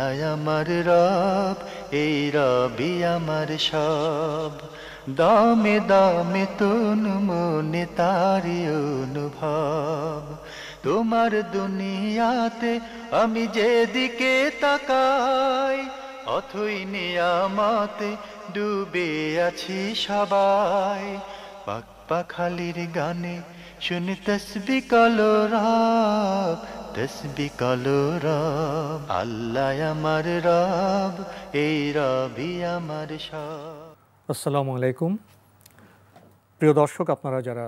আল্লাহ আমার রব, এই রবি আমার সব। দামে দামে তন মনে তারি অনুভব। তোমার দুনিয়াতে আমি যেদিকে তাকাই, অথই নিয়ামতে ডুবে আছি সবাই। পাক পাখালির গানে শুনি তসবিহ কালো রব, তসবিহ কালো রব। আল্লাহ আমার রব, এই রবি আমার সব। আসসালামু আলাইকুম। প্রিয় দর্শক, আপনারা যারা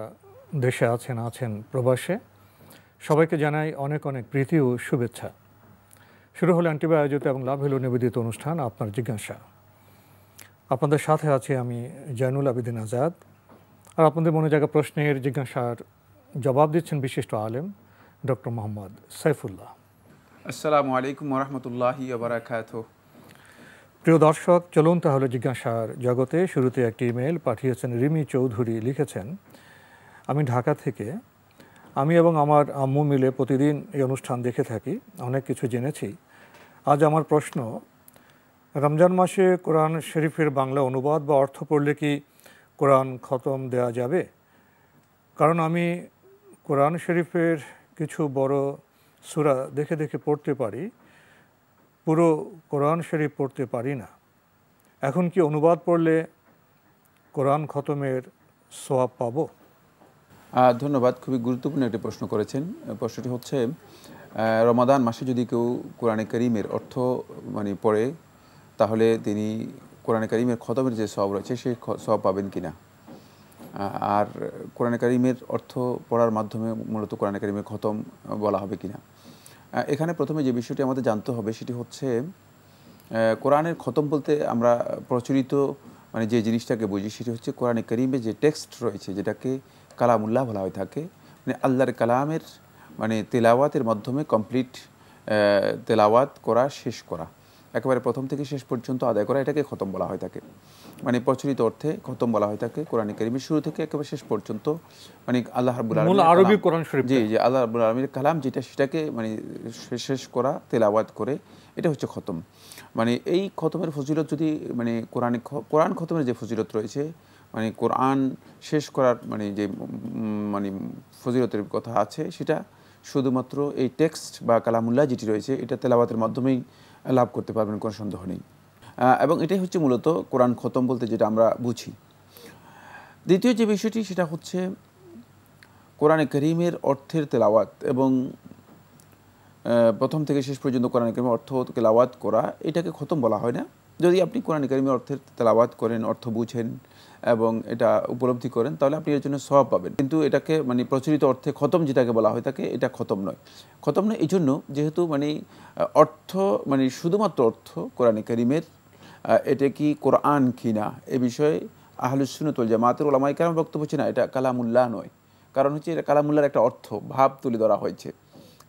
দেশে আছেন প্রবাসে, সবাইকে জানাই অনেক অনেক প্রীতি ও শুভেচ্ছা। শুরু হলো অ্যান্টিবা আয়োজিত এবং লাভ হলো নিবেদিত অনুষ্ঠান আপনার জিজ্ঞাসা। আপনাদের সাথে আছি আমি জয়নুল আবেদিন আজাদ। আর আপনাদের মনে জায়গা প্রশ্নের জিজ্ঞাসার জবাব দিচ্ছেন বিশিষ্ট আলেম ডক্টর মোহাম্মদ সাইফুল্লাহ। আসসালামু আলাইকুম ওয়া রাহমাতুল্লাহি ওয়া বারাকাতুহু। প্রিয় দর্শক, চলুন তাহলে জিজ্ঞাসার জগতে। শুরুতে একটি ইমেল পাঠিয়েছেন রিমি চৌধুরী। লিখেছেন, আমি ঢাকা থেকে। আমি এবং আমার আম্মু মিলে প্রতিদিন এই অনুষ্ঠান দেখে থাকি, অনেক কিছু জেনেছি। আজ আমার প্রশ্ন, রমজান মাসে কোরআন শরীফের বাংলা অনুবাদ বা অর্থ পড়লে কি কোরআন খতম দেয়া যাবে? কারণ আমি কোরআন শরীফের কিছু বড় সূরা দেখে দেখে পড়তে পারি, পুরো কোরআন শরীফ পড়তে পারি না। এখন কি অনুবাদ পড়লে কোরআন খতমের সওয়াব পাবো? ধন্যবাদ, খুবই গুরুত্বপূর্ণ একটি প্রশ্ন করেছেন। প্রশ্নটি হচ্ছে, রমাদান মাসে যদি কেউ কোরআনে কারীমের অর্থ পড়ে, তাহলে তিনি কোরআনে কারীমের খতমের যে সওয়াব রয়েছে সেই সওয়াব পাবেন কিনা। আর কোরআনে কারীমের অর্থ পড়ার মাধ্যমে মূলত কোরআনে কারীমের খতম বলা হবে কিনা। এখানে প্রথমে যে বিষয়টি আমাদের জানতে হবে সেটি হচ্ছে, কোরআনের খতম বলতে আমরা প্রচলিত যে জিনিসটাকে বুঝি সেটি হচ্ছে কোরআনে কারীমে যে টেক্সট রয়েছে, যেটাকে কালামুল্লাহ বলা হয়ে থাকে, আল্লাহর কালামের তেলাওয়াতের মাধ্যমে কমপ্লিট তেলাওয়াত করা, শেষ করা, একেবারে প্রথম থেকে শেষ পর্যন্ত আদায় করা, এটাকে খতম বলা হয়ে থাকে। প্রচলিত অর্থে খতম বলা হয়ে থাকে কোরআনে কারীমের শুরু থেকে একেবারে শেষ পর্যন্ত, আল্লাহ রাব্বুল আলামিন আরবি কোরআন শরীফ, জি আল্লাহ রাব্বুল আলামিনের কালাম যেটা, সেটাকে শেষ করা, তেলাওয়াত করে, এটা হচ্ছে খতম। এই খতমের ফজিলত যদি কোরআন খতমের যে ফজিলত রয়েছে, কোরআন শেষ করার যে ফজিলতের কথা আছে, সেটা শুধুমাত্র এই টেক্সট বা কালামুল্লাহ যেটি রয়েছে এটা তেলাওয়াতের মাধ্যমেই লাভ করতে পারবেন, কোনো সন্দেহ নেই। এবং এটাই হচ্ছে মূলত কোরআন খতম বলতে যেটা আমরা বুঝি। দ্বিতীয় যে বিষয়টি সেটা হচ্ছে কোরআনে কারীমের অর্থের তেলাওয়াত এবং প্রথম থেকে শেষ পর্যন্ত কোরআনে কারীমের অর্থ তেলাওয়াত করা, এটাকে খতম বলা হয় না। যদি আপনি কোরআনে কারীমের অর্থের তেলাওয়াত করেন, অর্থ বুঝেন এবং এটা উপলব্ধি করেন, তাহলে আপনি এর জন্য সওয়াব পাবেন। কিন্তু এটাকে প্রচলিত অর্থে খতম যেটাকে বলা হয়ে থাকে, এটা খতম নয়। খতম নয় এই জন্য, যেহেতু অর্থ শুধুমাত্র অর্থ কোরআনে কারীমের, এটা কি কোরআন কিনা এ বিষয়ে আহলুস সুন্নাত ওয়াল জামাতের উলামায়ে কেরাম বক্তব্য হচ্ছে না, এটা কালামুল্লাহ নয়। কারণ হচ্ছে এটা কালামুল্লাহর একটা অর্থ, ভাব তুলে ধরা হয়েছে।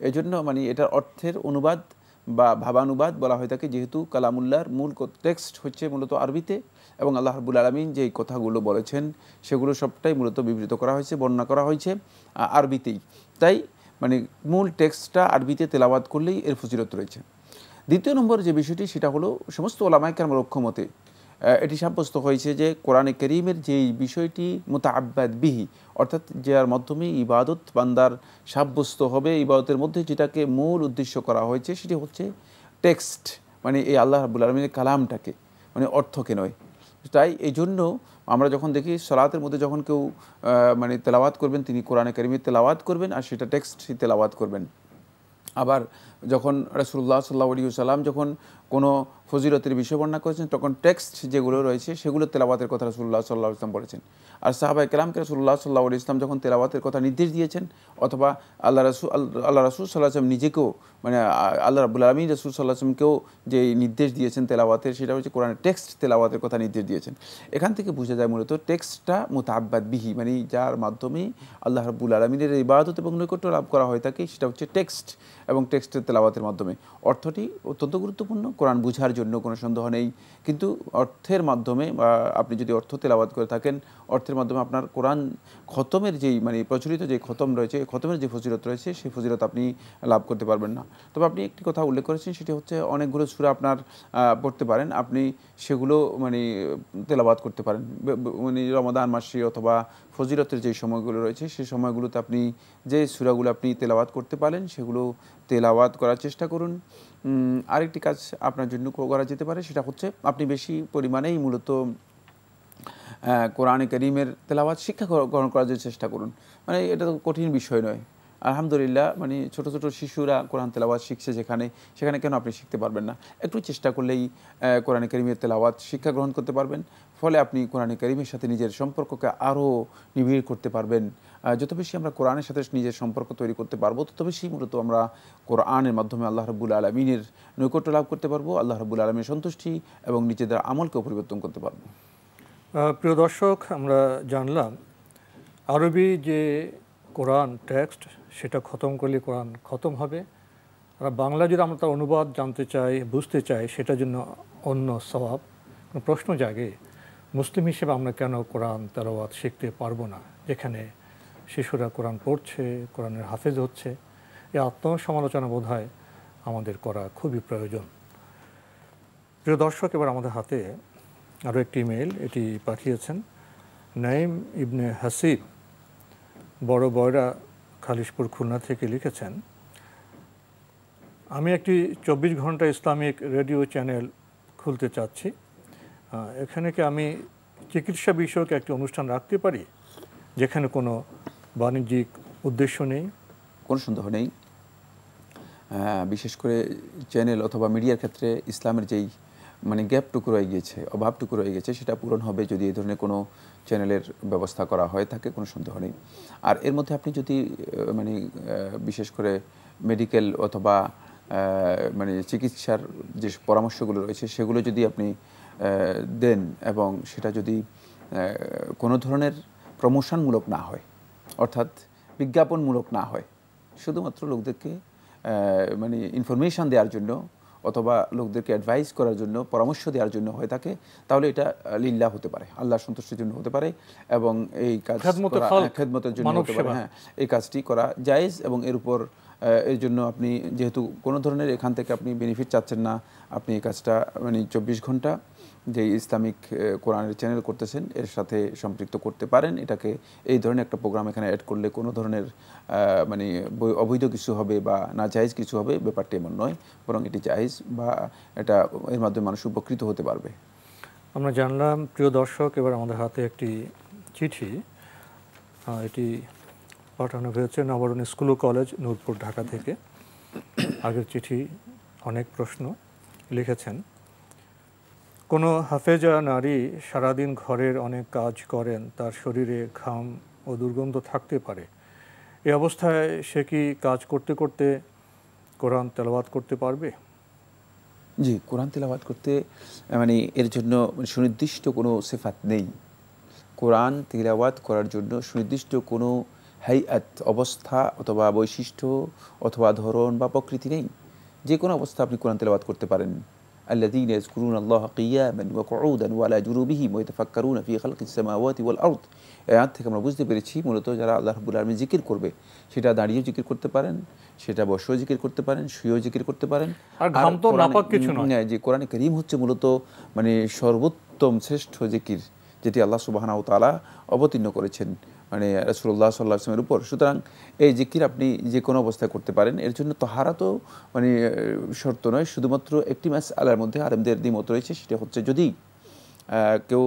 এই জন্য এটার অর্থের অনুবাদ বা ভাবানুবাদ বলা হয়ে থাকে, যেহেতু কালামুল্লাহর মূল টেক্সট হচ্ছে মূলত আরবিতে, এবং আল্লাহ রাব্বুল আলামিন যে কথাগুলো বলেছেন সেগুলো সবটাই মূলত বিবৃত করা হয়েছে, বর্ণনা করা হয়েছে আরবিতেই। তাই মূল টেক্সটটা আরবিতে তেলাওয়াত করলেই এর ফজিলত রয়েছে। দ্বিতীয় নম্বর যে বিষয়টি সেটা হলো, সমস্ত উলামায়ে কেরামের ঐক্যমতে এটি সাব্যস্ত হয়েছে যে কোরআনে কারীমের যেই বিষয়টি মুতাআব্বাদ বিহি, অর্থাৎ যার মাধ্যমে ইবাদত বান্দার সাব্যস্ত হবে, ইবাদতের মধ্যে যেটাকে মূল উদ্দেশ্য করা হয়েছে সেটি হচ্ছে টেক্সট, এই আল্লাহ রাব্বুল আলামিনের কালামটাকে, অর্থকে নয়। তাই এই জন্য আমরা যখন দেখি সালাতের মধ্যে যখন কেউ তেলাওয়াত করবেন, তিনি কোরআনে কারীমের তেলাওয়াত করবেন আর সেটা টেক্সট তেলাওয়াত করবেন। আবার যখন রাসূলুল্লাহ সাল্লাল্লাহু আলাইহি ওয়াসাল্লাম যখন কোনো ফজিলতের বিষয় বর্ণনা করেছেন, তখন টেক্সট যেগুলো রয়েছে সেগুলো তেলাওয়াতের কথা রাসূলুল্লাহ সাল্লাল্লাহু আলাইহি ওয়াসাল্লাম বলেছেন। আর সাহাবায়ে কেরামকে রাসূলুল্লাহ সাল্লাল্লাহু আলাইহি ওয়াসাল্লাম যখন তেলাওয়াতের কথা নির্দেশ দিয়েছেন, অথবা আল্লাহ রাসূল সাল্লাল্লাহু আলাইহি ওয়াসাল্লাম নিজেকেও, আল্লাহ রাব্বুল আলামিন রাসূল সাল্লাল্লাহু আলাইহি ওয়াসাল্লামকেও যে নির্দেশ দিয়েছেন তেলাওয়াতের, সেটা হচ্ছে কোরআনের টেক্সট তেলাওয়াতের কথা নির্দেশ দিয়েছেন। এখান থেকে বোঝা যায় মূলত টেক্সটটা মুতাআব্বাদ বিহি, যার মাধ্যমে আল্লাহ রাব্বুল আলামিনের ইবাদত এবং নৈকট্য লাভ করা হয়ে থাকে, সেটা হচ্ছে টেক্সট, এবং টেক্সটের তেলাওয়াতের মাধ্যমে। অর্থটি অত্যন্ত গুরুত্বপূর্ণ কোরআন বুঝার দেওয়ার জন্য কোনো সন্দেহ নেই, কিন্তু অর্থের মাধ্যমে বা আপনি যদি অর্থ তেলাওয়াত করে থাকেন, অর্থের মাধ্যমে আপনার কোরআন খতমের যেই মানে প্রচলিত যে খতম রয়েছে, খতমের যে ফজিলত রয়েছে সেই ফজিলত আপনি লাভ করতে পারবেন না। তবে আপনি একটি কথা উল্লেখ করেছেন, সেটি হচ্ছে অনেকগুলো সূরা আপনার পড়তে পারেন, আপনি সেগুলো মানে তেলাওয়াত করতে পারেন। মানে রমাদান মাসে অথবা ফজিলতের যে সময়গুলো রয়েছে সেই সময়গুলোতে আপনি যে সূরাগুলো আপনি তেলাওয়াত করতে পারেন সেগুলো তেলাওয়াত করার চেষ্টা করুন। আরেকটি কাজ আপনার জন্য করা যেতে পারে, সেটা হচ্ছে আপনি বেশি পরিমাণেই মূলত কোরআনে কারীমের তেলাওয়াত শিক্ষা গ্রহণ করার জন্য চেষ্টা করুন। মানে এটা তো কঠিন বিষয় নয়, আলহামদুলিল্লাহ। মানে ছোট ছোট শিশুরা কোরআন তেলাওয়াত শিখছে, সেখানে কেন আপনি শিখতে পারবেন না? একটু চেষ্টা করলেই কোরআনে কারীমের তেলাওয়াত শিক্ষা গ্রহণ করতে পারবেন। ফলে আপনি কোরআনে কারীমের সাথে নিজের সম্পর্ককে আরও নিবিড় করতে পারবেন। যত বেশি আমরা কোরআনের সাথে নিজের সম্পর্ক তৈরি করতে পারবো, তত বেশি মূলত আমরা কোরআনের মাধ্যমে আল্লাহ রাব্বুল আলামিনের নৈকট্য লাভ করতে পারবো, আল্লাহ রাব্বুল আলামিনের সন্তুষ্টি এবং নিজেদের আমলকেও পরিবর্তন করতে পারবো। প্রিয় দর্শক, আমরা জানলাম আরবি যে কোরআন টেক্সট সেটা খতম করলে কোরআন খতম হবে, আর বাংলা যদি আমরা তার অনুবাদ জানতে চাই, বুঝতে চাই, সেটার জন্য অন্য সওয়াব। প্রশ্ন জাগে, মুসলিম হিসেবে আমরা কেন কোরআন তেলাওয়াত শিখতে পারবো না, যেখানে শিশুরা কোরআন পড়ছে, কোরআনের হাফেজ হচ্ছে? এই আত্মসমালোচনা বোধহয় আমাদের করা খুবই প্রয়োজন। প্রিয় দর্শক, এবার আমাদের হাতে আরও একটি ইমেল, এটি পাঠিয়েছেন নাইম ইবনে হাসিব, বড় বয়রা, খালিশপুর, খুলনা থেকে লিখেছেন, আমি একটি 24 ঘন্টা ইসলামিক রেডিও চ্যানেল খুলতে চাচ্ছি। এখানে কি আমি চিকিৎসা বিষয়ক একটি অনুষ্ঠান রাখতে পারি যেখানে কোনো বাণিজ্যিক উদ্দেশ্য নেই? কোনো সন্দেহ নেই। বিশেষ করে চ্যানেল অথবা মিডিয়ার ক্ষেত্রে ইসলামের যেই মানে গ্যাপটুকু রয়ে গিয়েছে, অভাবটুকু রয়ে গেছে, সেটা পূরণ হবে যদি এই ধরনের কোনো চ্যানেলের ব্যবস্থা করা হয় থাকে, কোনো সন্দেহ নেই। আর এর মধ্যে আপনি যদি মানে বিশেষ করে মেডিকেল অথবা মানে চিকিৎসার যে পরামর্শগুলো রয়েছে সেগুলো যদি আপনি দেন এবং সেটা যদি কোনো ধরনের প্রমোশনমূলক না হয়, অর্থাৎ বিজ্ঞাপনমূলক না হয়, শুধুমাত্র লোকদেরকে মানে ইনফরমেশান দেওয়ার জন্য অথবা লোকদেরকে অ্যাডভাইস করার জন্য, পরামর্শ দেওয়ার জন্য হয়ে থাকে, তাহলে এটা লিল্লাহ হতে পারে, আল্লাহর সন্তুষ্টির জন্য হতে পারে এবং এই কাজ খেদমতের জন্য হতে পারে। হ্যাঁ, এই কাজটি করা জায়েজ এবং এর উপর এর জন্য আপনি যেহেতু কোনো ধরনের এখান থেকে আপনি বেনিফিট চাচ্ছেন না, আপনি এই কাজটা মানে 24 ঘন্টা যে ইসলামিক কোরআনের চ্যানেল করতেছেন এর সাথে সম্পৃক্ত করতে পারেন। এটাকে এই ধরনের একটা প্রোগ্রাম এখানে অ্যাড করলে কোনো ধরনের মানে অবৈধ কিছু হবে বা না জায়েজ কিছু হবে, ব্যাপারটি এমন নয়, বরং এটি জায়েজ বা এটা এর মাধ্যমে মানুষ উপকৃত হতে পারবে। আমরা জানলাম। প্রিয় দর্শক, এবার আমাদের হাতে একটি চিঠি, এটি পাঠানো হয়েছে নবরণ স্কুল ও কলেজ, নূরপুর, ঢাকা থেকে। আগের চিঠি অনেক প্রশ্ন। লিখেছেন, কোনো হাফেজা নারী সারাদিন ঘরের অনেক কাজ করেন, তার শরীরে ঘাম ও দুর্গন্ধ থাকতে পারে, এই অবস্থায় সে কি কাজ করতে করতে কোরআন তেলাওয়াত করতে পারবে? জি, কোরআন তেলাওয়াত করতে মানে এর জন্য সুনির্দিষ্ট কোনো সিফাত নেই। কোরআন তেলাওয়াত করার জন্য সুনির্দিষ্ট কোনো হাইয়াত, অবস্থা অথবা বৈশিষ্ট্য অথবা ধরন বা প্রকৃতি নেই। যে কোনো অবস্থা আপনি কোরআন তেলাওয়াত করতে পারেন। আল্লাযীনা ইয়াযকুরুনা আল্লাহা কিয়ামান ওয়া কুউদান ওয়া আলা জুনুবিহিম ওয়া ইয়াতাফাক্কারুনা ফি খালকিস সামাওয়াতি ওয়াল আরদ। এই আয়াত থেকে আমরা বুঝতে পেরেছি মূলত যারা আল্লাহ রাব্বুল আলামিন জিকির করবে, সেটা দাঁড়িয়েও জিকির করতে পারেন, সেটা বসেও জিকির করতে পারেন, শুয়েও জিকির করতে পারেন। আর ঘাম তো নাপাক কিছু নয়। যে কোরআনে কারীম হচ্ছে মূলত মানে সর্বোত্তম শ্রেষ্ঠ জিকির, যেটি আল্লাহ সুবহানাহু ওয়া তাআলা অবতীর্ণ করেছেন মানে রাসূলুল্লাহ সাল্লাল্লাহু আলাইহি ওয়াসাল্লামের উপর। সুতরাং এই জিকির আপনি যে কোনো অবস্থায় করতে পারেন। এর জন্য তাহারা তো মানে শর্ত নয়, শুধুমাত্র একটি মাসআলার মধ্যে আলেমদের দ্বিমত রয়েছে, সেটা হচ্ছে যদি কেউ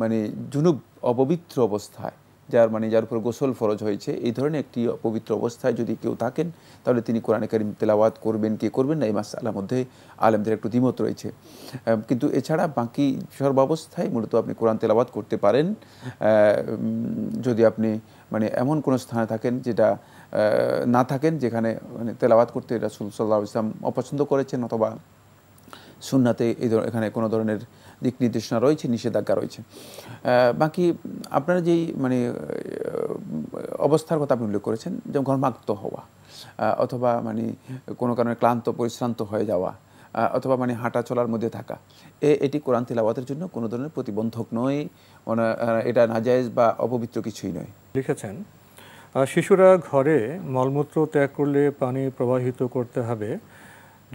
মানে জুনুব, অপবিত্র অবস্থায়, যার উপর গোসল ফরজ হয়েছে, এই ধরনের একটি অপবিত্র অবস্থায় যদি কেউ থাকেন, তাহলে তিনি কোরআনে কারীম তেলাওয়াত করবেন কি করবেন না, এই মাসআলার মধ্যে আলেমদের একটু দ্বিমত রয়েছে। কিন্তু এছাড়া বাকি সর্বাবস্থায় মূলত আপনি কোরআন তেলাওয়াত করতে পারেন, যদি আপনি মানে এমন কোনো স্থানে থাকেন যেটা না থাকেন, যেখানে মানে তেলাওয়াত করতে রাসূল সাল্লাল্লাহু আলাইহি ওয়াসাল্লাম অপছন্দ করেছেন অথবা সুন্নাতে এখানে কোনো ধরনের দিক নির্দেশনা রয়েছে, নিষেধাজ্ঞা রয়েছে। বাকি আপনারা যেই মানে অবস্থার কথা আপনি উল্লেখ করেছেন, যেমন ঘর্মাক্ত হওয়া অথবা মানে কোনো কারণে ক্লান্ত পরিশ্রান্ত হয়ে যাওয়া অথবা মানে হাঁটা চলার মধ্যে থাকা, এটি কোরআন তিলাওয়াতের জন্য কোনো ধরনের প্রতিবন্ধক নয়, এটা নাজায়েজ বা অপবিত্র কিছুই নয়। লিখেছেন শিশুরা ঘরে মলমূত্র ত্যাগ করলে পানি প্রবাহিত করতে হবে।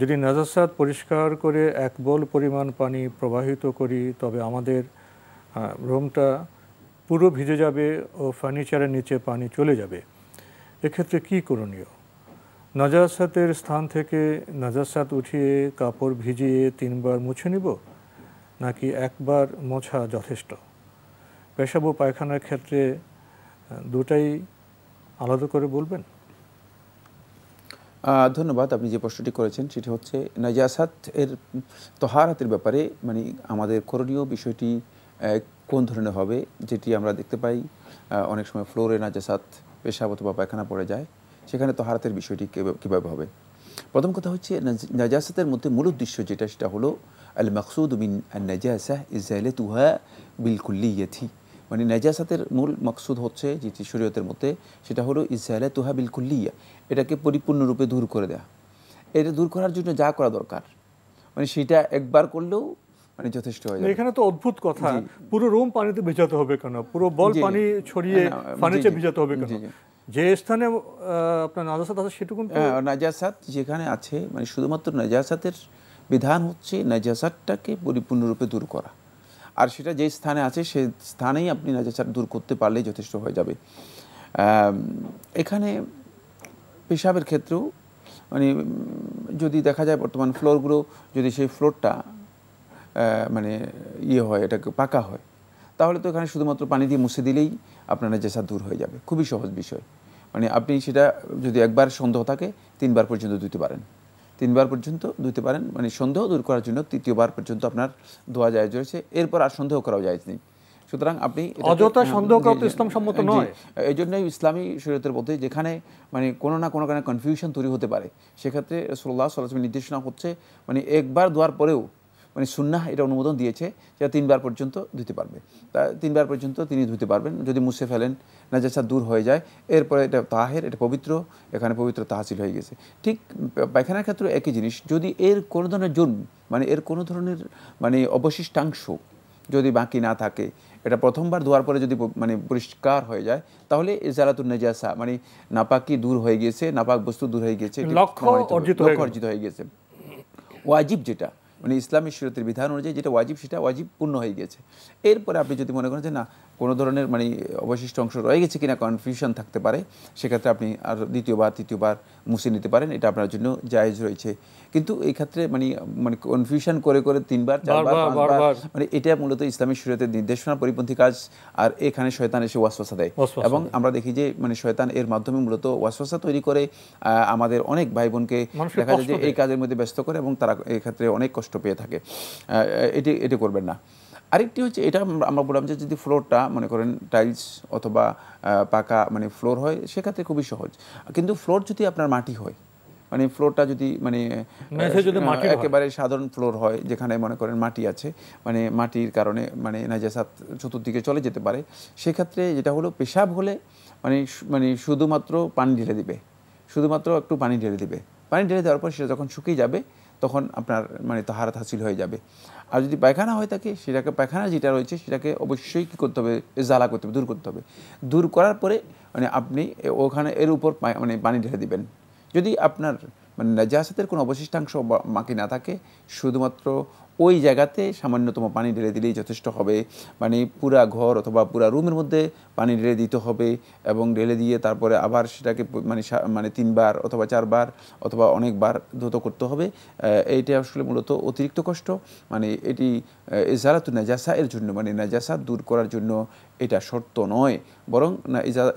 যদি নাজাসাত পরিষ্কার করে 1 বোল পরিমাণ পানি প্রবাহিত করি তবে আমাদের রুমটা পুরো ভিজে যাবে ও ফার্নিচারের নিচে পানি চলে যাবে। এক্ষেত্রে কি করণীয়? নাজাসাতের স্থান থেকে নাজাসাত উঠিয়ে কাপড় ভিজিয়ে 3 বার মুছে নিব, নাকি 1 বার মোছা যথেষ্ট? পেশাব ও পায়খানার ক্ষেত্রে দুটাই আলাদা করে বলবেন। ধন্যবাদ। আপনি যে প্রশ্নটি করেছেন সেটি হচ্ছে নাজাসাত এর তহারাতের ব্যাপারে মানে আমাদের করণীয় বিষয়টি কোন ধরনের হবে, যেটি আমরা দেখতে পাই অনেক সময় ফ্লোরে নাজাসাত পেশাব অথবা পায়খানা পড়ে যায়, সেখানে তহারাতের বিষয়টি কীভাবে হবে। প্রথম কথা হচ্ছে নাজাসাতের মধ্যে মূল উদ্দেশ্য যেটা সেটা হলো আল মাকসুদ মিন আন নাজাসা ইজালাতুহা বিল কুল্লিয়াতি, মানে নাজাসাতের মূল মাকসুদ হচ্ছে যেটি শরীয়তের মধ্যে সেটা হলো ইজালাতুহা বিল কুল্লিয়া, এটাকে পরিপূর্ণরূপে দূর করে দেওয়া। এটা দূর করার জন্য যা করা দরকার মানে সেটা একবার করলেও মানে যথেষ্ট হয়ে যাবে। এখানে তো অদ্ভুত কথা, পুরো রুম পানিতে ভেজাতে হবে কেন? পুরো বল পানি ছড়িয়ে ফার্নিচার ভিজাতে হবে কেন? যে স্থানে আপনার নাজাসাত আছে সেটুকু নাজাসাত যেখানে আছে মানে শুধুমাত্র নাজাসাতের বিধান হচ্ছে নাজাসাতটাকে পরিপূর্ণরূপে দূর করা, আর সেটা যে স্থানে আছে সেই স্থানেই আপনি নাজাসাত দূর করতে পারলেই যথেষ্ট হয়ে যাবে। এখানে পেশাবের ক্ষেত্রেও মানে যদি দেখা যায় বর্তমান ফ্লোরগুলো যদি সেই ফ্লোরটা মানে হয়, এটাকে পাকা হয়, তাহলে তো এখানে শুধুমাত্র পানি দিয়ে মুছে দিলেই আপনার নাজাসাত দূর হয়ে যাবে। খুবই সহজ বিষয়। মানে আপনি সেটা যদি একবার সন্দেহ থাকে 3 বার পর্যন্ত ধুতে পারেন, 3 বার পর্যন্ত ধুতে পারেন, মানে সন্দেহ দূর করার জন্য 3য় বার পর্যন্ত আপনার ধোয়া জায়েজ রয়েছে, এরপর আর সন্দেহ করাও জায়েজ নেই। সুতরাং আপনি অযথা সন্দেহ করা তো ইসলাম সম্মত নয়। এই জন্যই ইসলামী শরীয়তের মধ্যে যেখানে মানে কোনো না কোনো কারণে কনফিউশন তৈরি হতে পারে, সেক্ষেত্রে রাসূলুল্লাহ সাল্লাল্লাহু আলাইহি ওয়াসাল্লামের নির্দেশনা হচ্ছে মানে একবার ধোয়ার পরেও মানে সুন্নাহ এটা অনুমোদন দিয়েছে যে 3 বার পর্যন্ত ধুতে পারবে। তা 3 বার পর্যন্ত তিনি ধুতে পারবেন। যদি মুছে ফেলেন নাজাসাত দূর হয়ে যায়, এরপরে এটা তাহের, এটা পবিত্র, এখানে পবিত্রতা হাসিল হয়ে গেছে। ঠিক পায়খানার ক্ষেত্রে একই জিনিস। যদি এর কোনো ধরনের জন্য মানে এর কোনো ধরনের মানে অবশিষ্টাংশ যদি বাকি না থাকে, এটা প্রথমবার ধোয়ার পরে যদি মানে পরিষ্কার হয়ে যায়, তাহলে ইজালাতুন নাজাসা মানে নাপাকি দূর হয়ে গেছে, নাপাক বস্তু দূর হয়ে গেছে, লক্ষ্য অর্জিত হয়ে গেছে। ওয়াজিব যেটা মানে ইসলামী শরীয়তের বিধান অনুযায়ী যেটা ওয়াজিব, সেটা ওয়াজিব পূর্ণ হয়ে গেছে। এরপরে আপনি যদি মনে করেন যে না কোনো ধরনের মানে অবশিষ্ট অংশ রয়ে গেছে কিনা কনফিউশন থাকতে পারে, সেক্ষেত্রে আপনি আর 2য়-বার 3য়-বার মুছে নিতে পারেন, এটা আপনার জন্য জায়েজ রয়েছে। কিন্তু এই ক্ষেত্রে মানে মানে কনফিউশন করে 3 বার 4 বার 5 বার মানে এটা মূলত ইসলামী শরীয়তের নির্দেশনা পরিপন্থী কাজ। আর এখানে শয়তান এসে ওয়াসওয়াসা দেয়, এবং আমরা দেখি যে মানে শয়তান এর মাধ্যমে মূলত ওয়াসওয়াসা তৈরি করে আমাদের অনেক ভাই বোনকে দেখা যায় যে এই কাজের মধ্যে ব্যস্ত করে এবং তারা এই ক্ষেত্রে অনেক কষ্ট পেয়ে থাকে। এটি করবেন না। আরেকটি হচ্ছে এটা আমরা বললাম যে যদি ফ্লোরটা মনে করেন টাইলস অথবা পাকা মানে ফ্লোর হয়, সেক্ষেত্রে খুবই সহজ। কিন্তু ফ্লোর যদি আপনার মাটি হয়, মানে ফ্লোরটা যদি মানে একেবারে সাধারণ ফ্লোর হয় যেখানে মনে করেন মাটি আছে, মানে মাটির কারণে মানে নাজাসাত চতুর্দিকে চলে যেতে পারে, সেক্ষেত্রে যেটা হলো পেশাব হলে মানে শুধুমাত্র পানি ঢেলে দিবে, শুধুমাত্র একটু পানি ঢেলে দিবে। পানি ঢেলে দেওয়ার পর সেটা যখন শুকিয়ে যাবে তখন আপনার মানে তাহারাত হাসিল হয়ে যাবে। আর যদি পায়খানা হয়ে থাকে, সেটাকে পায়খানা যেটা রয়েছে সেটাকে অবশ্যই কী করতে হবে, জ্বালা করতে হবে, দূর করতে হবে। দূর করার পরে মানে আপনি ওখানে এর উপর মানে পানি ঢেলে দিবেন। যদি আপনার মানে নাজাসাতের কোনো অবশিষ্টাংশ বাকি না থাকে, শুধুমাত্র ওই জায়গাতে সামান্যতম পানি ঢেলে দিলেই যথেষ্ট হবে। মানে পুরা ঘর অথবা পুরা রুমের মধ্যে পানি ঢেলে দিতে হবে, এবং ঢেলে দিয়ে তারপরে আবার সেটাকে মানে 3 বার অথবা 4 বার অথবা অনেকবার ধৌত করতে হবে। এইটা আসলে মূলত অতিরিক্ত কষ্ট, মানে এটি ইজালাতুন নাজাসা এর জন্য, মানে নাজাসাত দূর করার জন্য এটা শর্ত নয়, বরং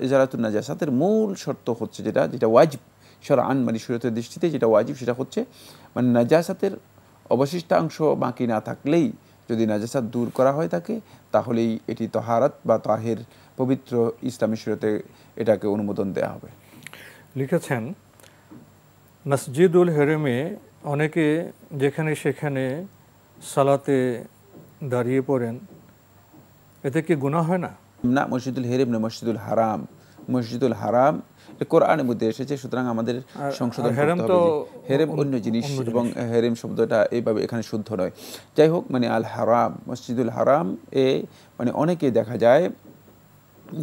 ইজালাতুন নাজাসাতের মূল শর্ত হচ্ছে যেটা ওয়াজিব শরআন মানে শরীয়তের দৃষ্টিতে যেটা ওয়াজিব, সেটা হচ্ছে মানে নাজাসাতের অবশিষ্টাংশ বাকি না থাকলেই যদি নাজাসাত দূর করা হয়ে থাকে, তাহলেই এটি তাহারাত বা তাহের পবিত্র ইসলামী শরীয়তে এটাকে অনুমোদন দেওয়া হবে। লিখেছেন মসজিদুল হেরেমে অনেকে যেখানে সেখানে সালাতে দাঁড়িয়ে পড়েন, এতে কি গুনাহ হয় না? না, মসজিদুল হেরেম না, মসজিদুল হারাম। মসজিদুল হারাম কোরআনের মধ্যে এসেছে, সুতরাং আমাদের সংশোধন করতে হবে। হেরেম অন্য জিনিস এবং হেরেম শব্দটা এইভাবে এখানে শুদ্ধ নয়। যাই হোক, মানে আল হারাম, মসজিদুল হারাম মানে অনেকেই দেখা যায়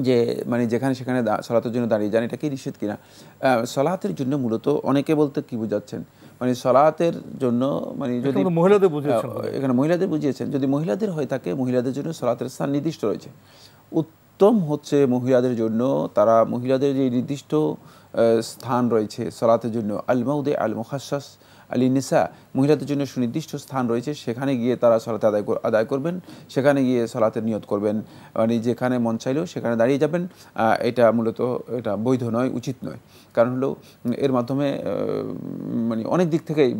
যে মানে যেখানে সেখানে সালাতের জন্য দাঁড়িয়ে যান। এটা কি নিষেধ কিনা? সালাতের জন্য মূলত অনেকে বলতে কি বুঝাচ্ছেন, মানে সালাতের জন্য মানে যদি মহিলাদের বুঝিয়েছেন, এখানে মহিলাদের বুঝিয়েছেন, যদি মহিলাদের হয়ে থাকে মহিলাদের জন্য সালাতের স্থান নির্দিষ্ট রয়েছে। উত্তম হচ্ছে মহিলাদের জন্য, তারা মহিলাদের যে নির্দিষ্ট স্থান রয়েছে সালাতের জন্য, আল মাউদে আল মুখাসসাস আলী নিসা, মহিলাদের জন্য সুনির্দিষ্ট স্থান রয়েছে, সেখানে গিয়ে তারা সালাতে আদায় করবেন, সেখানে গিয়ে সালাতের নিয়ত করবেন, মানে যেখানে মন চাইলেও সেখানে দাঁড়িয়ে যাবেন। এটা মূলত এটা বৈধ নয়, উচিত নয়। কারণ হলো এর মাধ্যমে মানে অনেক দিক থেকেই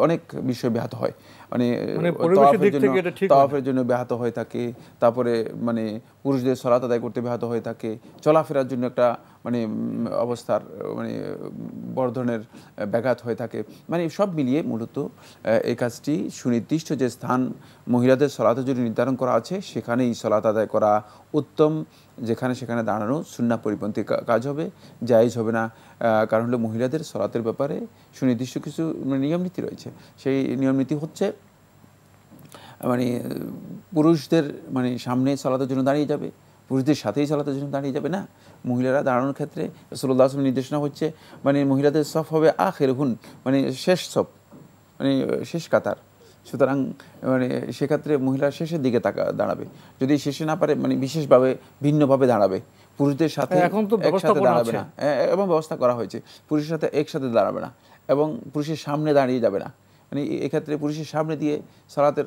অনেক বিষয় ব্যাহত হয়, মানে তাওয়াফের জন্য ব্যাহত হয়ে থাকে, তারপরে মানে পুরুষদের সালাত আদায় করতে ব্যাহত হয়ে থাকে, চলাফেরার জন্য একটা মানে অবস্থার মানে বড় ধরনের ব্যাঘাত হয়ে থাকে। মানে সব মিলিয়ে মূলত এই কাজটি সুনির্দিষ্ট যে স্থান মহিলাদের সালাতের জন্য নির্ধারণ করা আছে সেখানেই সালাত আদায় করা উত্তম। যেখানে সেখানে দাঁড়ানো সুন্নাহ পরিপন্থী কাজ হবে, জায়েজ হবে না। কারণ হলো মহিলাদের সালাতের ব্যাপারে সুনির্দিষ্ট কিছু নিয়ম নীতি রয়েছে। সেই নিয়ম নীতি হচ্ছে মানে পুরুষদের মানে সামনে সালাতের জন্য দাঁড়িয়ে যাবে, পুরুষদের সাথেই সালাতের জন্য দাঁড়িয়ে যাবে না। মহিলারা দাঁড়ানোর ক্ষেত্রে রাসূলুল্লাহ সাল্লাল্লাহু আলাইহি ওয়াসাল্লামের নির্দেশনা হচ্ছে মানে মহিলাদের সফ হবে আখিরহুন, মানে শেষ সফ, মানে শেষ কাতার। সুতরাং মানে সেক্ষেত্রে মহিলা শেষের দিকে দাঁড়াবে, যদি শেষে না পারে মানে বিশেষভাবে ভিন্নভাবে দাঁড়াবে, পুরুষদের সাথে একসাথে দাঁড়াবে না, এবং ব্যবস্থা করা হয়েছে পুরুষের সাথে একসাথে দাঁড়াবে না এবং পুরুষের সামনে দাঁড়িয়ে যাবে না। মানে এক্ষেত্রে পুরুষের সামনে দিয়ে সালাতের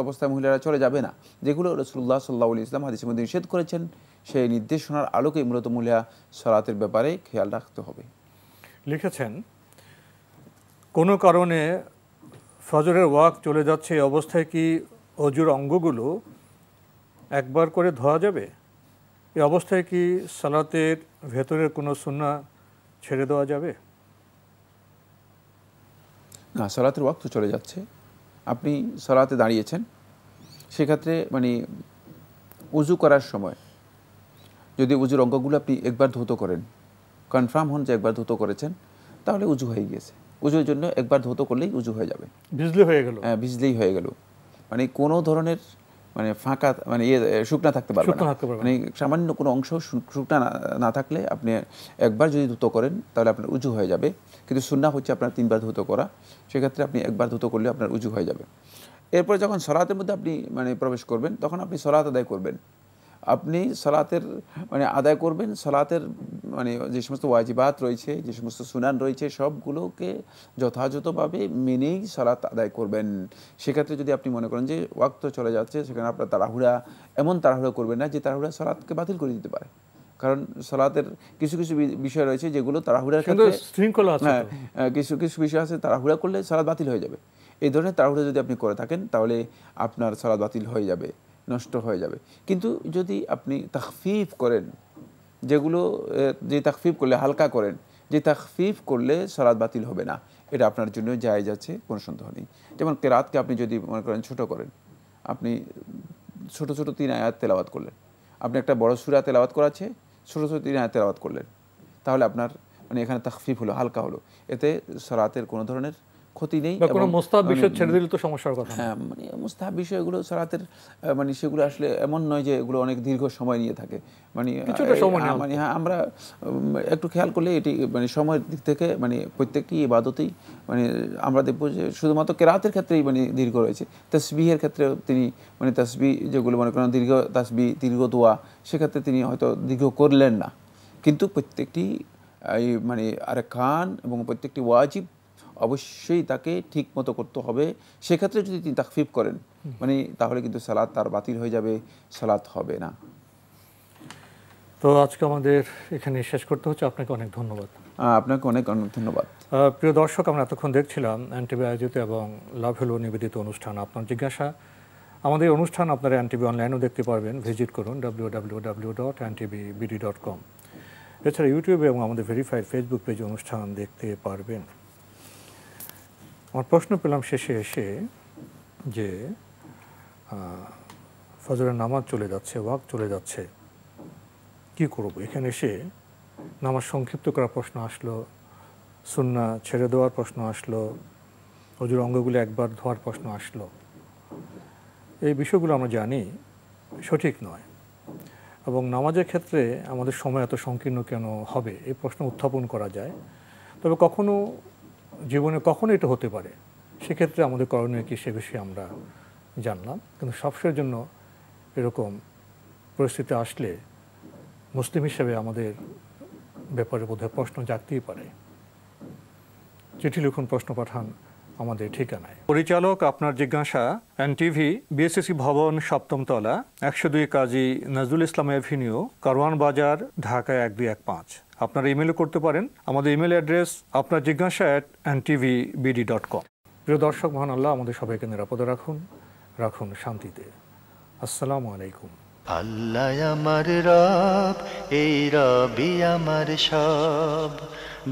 অবস্থায় মহিলারা চলে যাবে না, যেগুলো রাসূলুল্লাহ সাল্লাল্লাহু আলাইহি ওয়াসাল্লাম হাদিসের মধ্যে নিষেধ করেছেন। সেই নির্দেশনার আলোকে মূলত মহিলা সালাতের ব্যাপারে খেয়াল রাখতে হবে। লিখেছেন, কোনো কারণে ফজরের ওয়াক্ত চলে যাচ্ছে, এই অবস্থায় কি অজুর অঙ্গগুলো একবার করে ধোয়া যাবে? এই অবস্থায় কি সালাতের ভেতরের কোনো সুন্নাহ ছেড়ে দেওয়া যাবে? না, সালাতের ওয়াক্ত চলে যাচ্ছে, আপনি সালাতে দাঁড়িয়েছেন, সেক্ষেত্রে মানে উজু করার সময় যদি উজুর অঙ্গগুলো আপনি একবার ধৌত করেন, কনফার্ম হন যে একবার ধৌত করেছেন, তাহলে উজু হয়ে গিয়েছে। উজুর জন্য একবার ধৌত করলেই উজু হয়ে যাবে, ভিজলে হয়ে গেল। হ্যাঁ, ভিজলেই হয়ে গেল। মানে কোনো ধরনের মানে ফাঁকা মানে শুকনা থাকতে পারবে না, মানে সামান্য কোনো অংশ শুকনা না থাকলে আপনি একবার যদি ধৌত করেন তাহলে আপনার উজু হয়ে যাবে। কিন্তু সুন্নাহ হচ্ছে আপনার 3 বার ধৌত করা, সেক্ষেত্রে আপনি একবার ধৌত করলে আপনার উজু হয়ে যাবে। এরপরে যখন সালাতের মধ্যে আপনি মানে প্রবেশ করবেন, তখন আপনি সালাত আদায় করবেন। আপনি সালাতের মানে আদায় করবেন, সালাতের মানে যে সমস্ত ওয়াজিবাত রয়েছে, যে সমস্ত সুনান রয়েছে, সবগুলোকে যথাযথভাবে মেনেই সালাত আদায় করবেন। সেক্ষেত্রে যদি আপনি মনে করেন যে ওয়াক্ত চলে যাচ্ছে, সেখানে আপনার এমন তাড়াহুড়া করবেন না যে তাড়াহুড়া সালাতকে বাতিল করে দিতে পারে। কারণ সালাতের কিছু কিছু বিষয় রয়েছে যেগুলো তাড়াহুড়ার ক্ষেত্রে শৃঙ্খলা আছে, কিছু কিছু বিষয় আছে তাড়াহুড়া করলে সালাত বাতিল হয়ে যাবে। এই ধরনের তাড়াহুড়া যদি আপনি করে থাকেন তাহলে আপনার সালাত বাতিল হয়ে যাবে, নষ্ট হয়ে যাবে। কিন্তু যদি আপনি তাখফিফ করেন, যেগুলো যে তাখফিফ করলে হালকা করেন, যে তাখফিফ করলে সালাত বাতিল হবে না, এটা আপনার জন্য জায়েজ আছে, কোনো সন্দেহ নেই। যেমন কেরাতকে আপনি যদি মনে করেন ছোট করেন, আপনি ছোট ছোট 3 আয়াত তেলাওয়াত করলেন, আপনি একটা বড় সূরা তেলাওয়াত করাচ্ছে, ছোট ছোট 3 আয়াত তেলাওয়াত করলেন, তাহলে আপনার মানে এখানে তাখফিফ হলো, হালকা হলো, এতে সালাতের কোনো ধরনের ক্ষতি নেই। কোনো মুস্তাহাব বিষয় ছেড়ে দিলে তো সমস্যার কথা। হ্যাঁ, মানে মুস্তাহাব বিষয়গুলো সালাতের মানে সেগুলো আসলে এমন নয় যে এগুলো অনেক দীর্ঘ সময় নিয়ে থাকে, মানে কিছুটা সময় মানে হ্যাঁ, আমরা একটু খেয়াল করলে এটি মানে সময়ের দিক থেকে মানে প্রত্যেকটি ইবাদতেই মানে আমরা দেখব যে শুধুমাত্র কেরাতের ক্ষেত্রেই মানে দীর্ঘ রয়েছে। তাসবিহের ক্ষেত্রেও তিনি মানে তাসবিহ যেগুলো মনে করেন দীর্ঘ তাসবিহ, দীর্ঘ দোয়া, সেক্ষেত্রে তিনি হয়তো দীর্ঘ করলেন না, কিন্তু প্রত্যেকটি মানে আরকান এবং প্রত্যেকটি ওয়াজিব অবশ্যই তাকে ঠিক মতো করতে হবে। সেক্ষেত্রে যদি তিনি তাখফিফ করেন মানে তাহলে কিন্তু সালাত তার বাতিল হয়ে যাবে, সালাত হবে না। তো আজকে আমাদের এখানে শেষ করতে হচ্ছে। আপনাকে অনেক ধন্যবাদ। আপনাকে অনেক অনেক ধন্যবাদ। প্রিয় দর্শক, আমরা এতক্ষণ দেখছিলাম এনটিভি আয়োজিত এবং লাভ হলো নিবেদিত অনুষ্ঠান আপনার জিজ্ঞাসা। আমাদের অনুষ্ঠান আপনারা এনটিভি অনলাইনেও দেখতে পারবেন, ভিজিট করুন www.ntbbd.com। এছাড়া ইউটিউবে এবং আমাদের ভেরিফাইড ফেসবুক পেজে অনুষ্ঠান দেখতে পারবেন। আমার প্রশ্ন পেলাম শেষে এসে যে ফজরের নামাজ চলে যাচ্ছে, ওয়াক্ত চলে যাচ্ছে, কি করব? এখানে এসে নামাজ সংক্ষিপ্ত করার প্রশ্ন আসলো, সুন্নাহ ছেড়ে দেওয়ার প্রশ্ন আসলো, অজুর অঙ্গগুলো একবার ধোয়ার প্রশ্ন আসলো। এই বিষয়গুলো আমরা জানি সঠিক নয়, এবং নামাজের ক্ষেত্রে আমাদের সময় এত সংকীর্ণ কেন হবে এই প্রশ্ন উত্থাপন করা যায়। তবে কখনো জীবনে কখনো এটা হতে পারে, সেক্ষেত্রে আমাদের করণীয় কি সে বিষয়ে আমরা জানলাম। কিন্তু সবসময়ের জন্য এরকম পরিস্থিতি আসলে মুসলিম হিসেবে আমাদের ব্যাপারে বোধহয় প্রশ্ন জাগতেই পারে। চিঠি লিখুন, প্রশ্ন পাঠান আমাদের ঠিকানায়। পরিচালক আপনার জিজ্ঞাসা, এনটিভি, বিএসসি ভবন, 7ম তলা, 102 কাজী নজরুল ইসলাম এভিনিউ, কারওয়ান বাজার, ঢাকা 1215। আপনারা ইমেলও করতে পারেন। আমাদের ইমেল অ্যাড্রেস আপনার জিজ্ঞাসা @ntvbd.com। প্রিয় দর্শক, মহান আল্লাহ আমাদের সবাইকে নিরাপদে রাখুন শান্তিতে। আসসালামু আলাইকুম। আল্লাহ আমার রব, এই রবি আমার সব,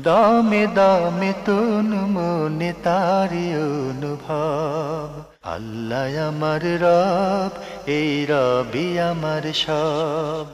দামে দামে তুন মনে তারি অনুভব। আল্লাহ আমার রব, এই রবি আমার সব।